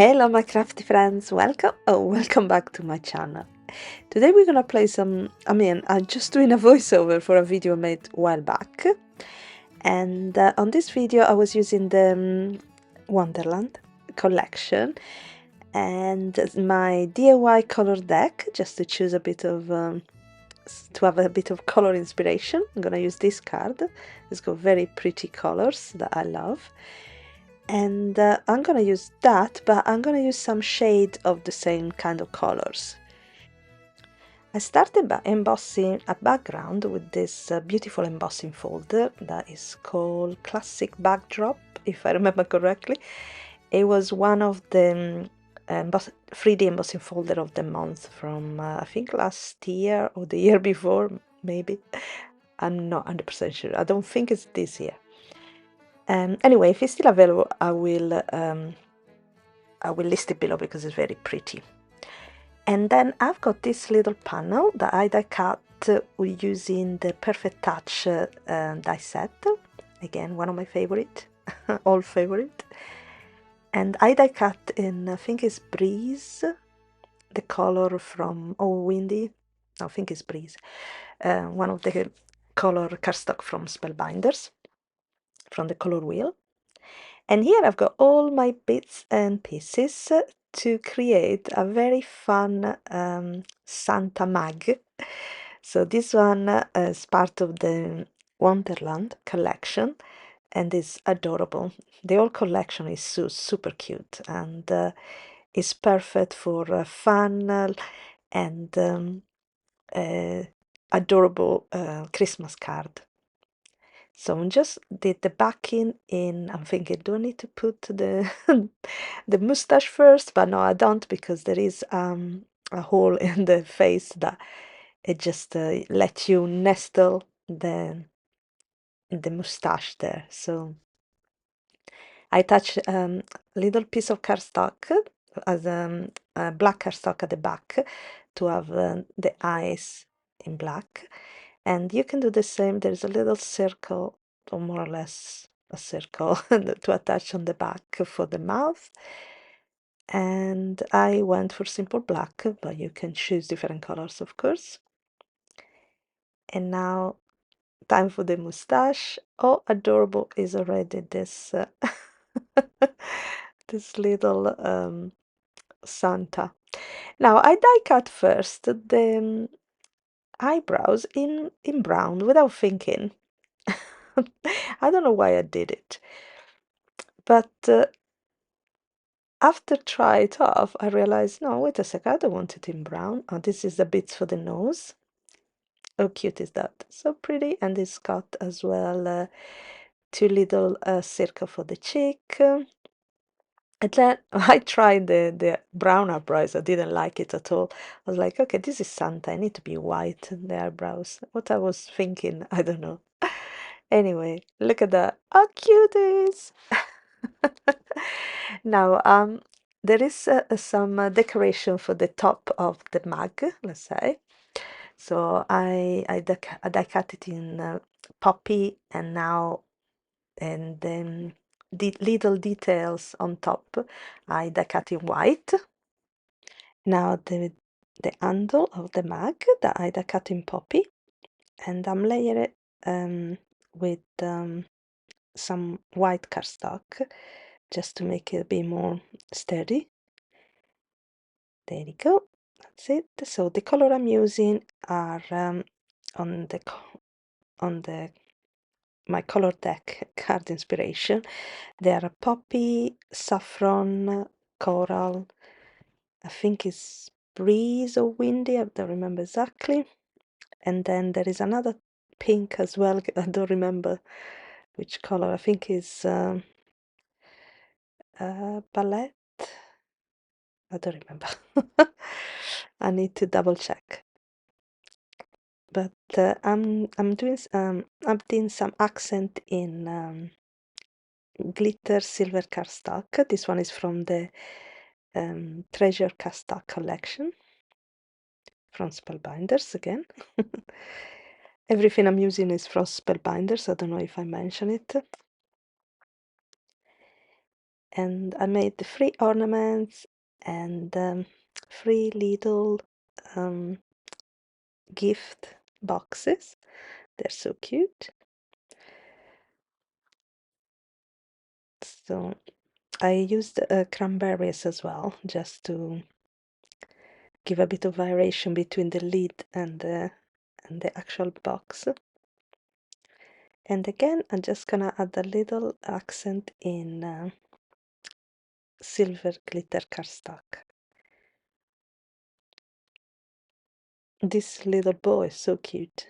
Hello my crafty friends, welcome back to my channel. Today we're gonna play I'm just doing a voiceover for a video made a while back, and on this video I was using the Wonderland collection and my DIY color deck just to choose a bit of to have a bit of color inspiration. I'm gonna use this card. It's got very pretty colors that I love. And I'm gonna use that, but I'm gonna use some shade of the same kind of colors. I started by embossing a background with this beautiful embossing folder that is called Classic Backdrop, if I remember correctly. It was one of the 3D embossing folder of the month from I think last year or the year before, maybe. I'm not 100% sure. I don't think it's this year. Anyway, if it's still available, I will list it below because it's very pretty. And then I've got this little panel that I die cut using the Perfect Touch die set. Again, one of my favorite, all favorite. And I die cut in, I think it's Breeze, the color from, oh, Windy, I think it's Breeze. One of the color cardstock from Spellbinders, from the Colorwheel. And here I've got all my bits and pieces to create a very fun Santa mug. So this one is part of the Wonderland collection and is adorable. The whole collection is super cute and is perfect for fun and adorable Christmas card. So I just did the backing in. I'm thinking, do I need to put the the mustache first? But no, I don't, because there is a hole in the face that it just lets you nestle the mustache there. So I attach a little piece of cardstock as a black cardstock at the back to have the eyes in black. And you can do the same. There's a little circle, or more or less a circle, to attach on the back for the mouth. And I went for simple black, but you can choose different colors, of course. And now, time for the mustache. Oh, adorable is already this this little Santa. Now, I die cut first the eyebrows in brown without thinking. I don't know why I did it, but after try it off, I realized, no, wait a sec, I don't want it in brown. Oh, this is the bits for the nose. How cute is that? So pretty, and it's got as well two little circle for the cheek. And then I tried the brown eyebrows. I didn't like it at all. I was like, okay, this is Santa. I need to be white, the eyebrows. What I was thinking, I don't know. Anyway, look at that. How cute it is. Now, there is some decoration for the top of the mug, let's say. So I die cut it in poppy, and now, and then the little details on top I die cut in white. Now the handle of the mug that I die cut in poppy, and I'm layering it with some white cardstock just to make it a bit more sturdy. There you go. That's it. So the color I'm using are on the my color deck card inspiration. They are a poppy, saffron, coral. I think it's breeze or windy. I don't remember exactly. And then there is another pink as well. I don't remember which color. I think it's palette. I don't remember. I need to double check. But I'm doing some accent in glitter silver cardstock. This one is from the Treasure Cardstock collection from Spellbinders again. Everything I'm using is from Spellbinders. I don't know if I mention it. and I made the free ornaments and free little gift boxes. They're so cute. So I used cranberries as well, just to give a bit of variation between the lid and the actual box. And again, I'm just gonna add a little accent in silver glitter cardstock. This little bow is so cute.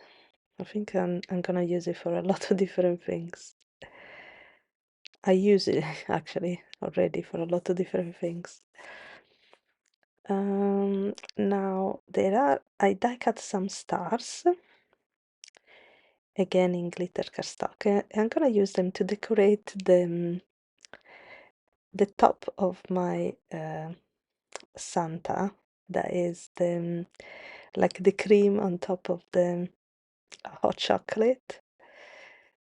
I think I'm gonna use it for a lot of different things. I use it actually already for a lot of different things. Now I die cut some stars again in glitter cardstock. I'm gonna use them to decorate the top of my Santa. That is like the cream on top of the hot chocolate.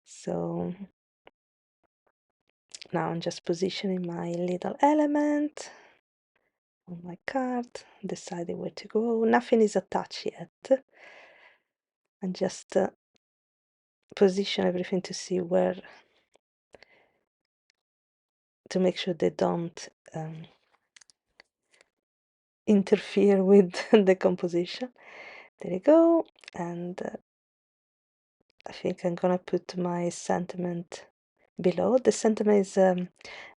So now I'm just positioning my little element on my card, deciding where to go. Nothing is attached yet. And just position everything to see where, to make sure they don't interfere with the composition. There you go. And I think I'm gonna put my sentiment below. The sentiment is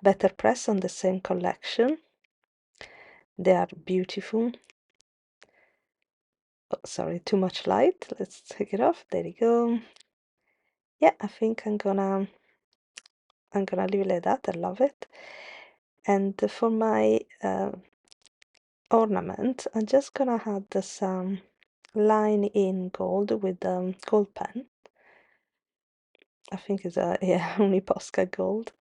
Better Press on the same collection. They are beautiful. Oh, sorry, too much light. Let's take it off. There you go. Yeah, I think I'm gonna leave it like that. I love it. And for my ornament, I'm just gonna add some line in gold with gold pen. I think it's a only Posca gold,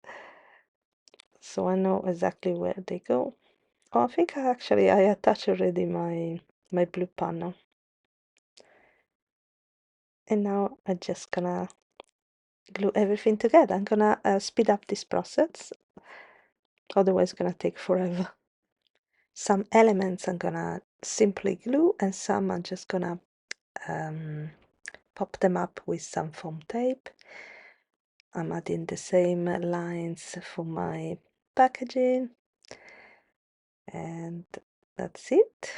so I know exactly where they go. Oh, I think I attached already my blue panel, and now I'm just gonna glue everything together. I'm gonna speed up this process, otherwise it's gonna take forever. Some elements I'm gonna simply glue, and some I'm just gonna pop them up with some foam tape. I'm adding the same lines for my packaging, and that's it.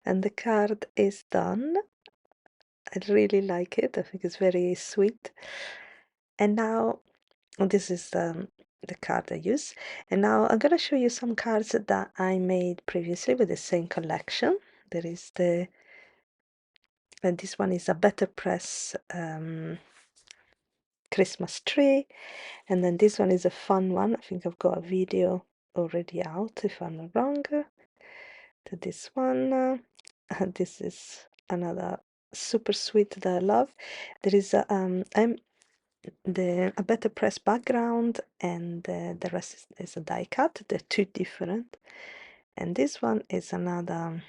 And the card is done. I really like it. I think it's very sweet. And now this is the card I use. And now I'm gonna show you some cards that I made previously with the same collection. There is and this one is a Better Press Christmas tree, and then this one is a fun one. I think I've got a video already out, if I'm not wrong, to this one. This is another super sweet that I love. There is a Better Press background, and the rest is a die cut. They're two different, and this one is another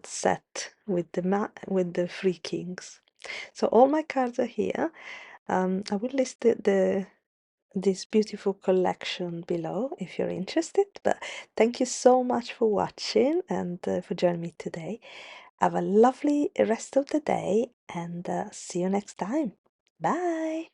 set with the three kings. So all my cards are here. I will list this beautiful collection below if you're interested. But thank you so much for watching and for joining me today. Have a lovely rest of the day, and see you next time. Bye!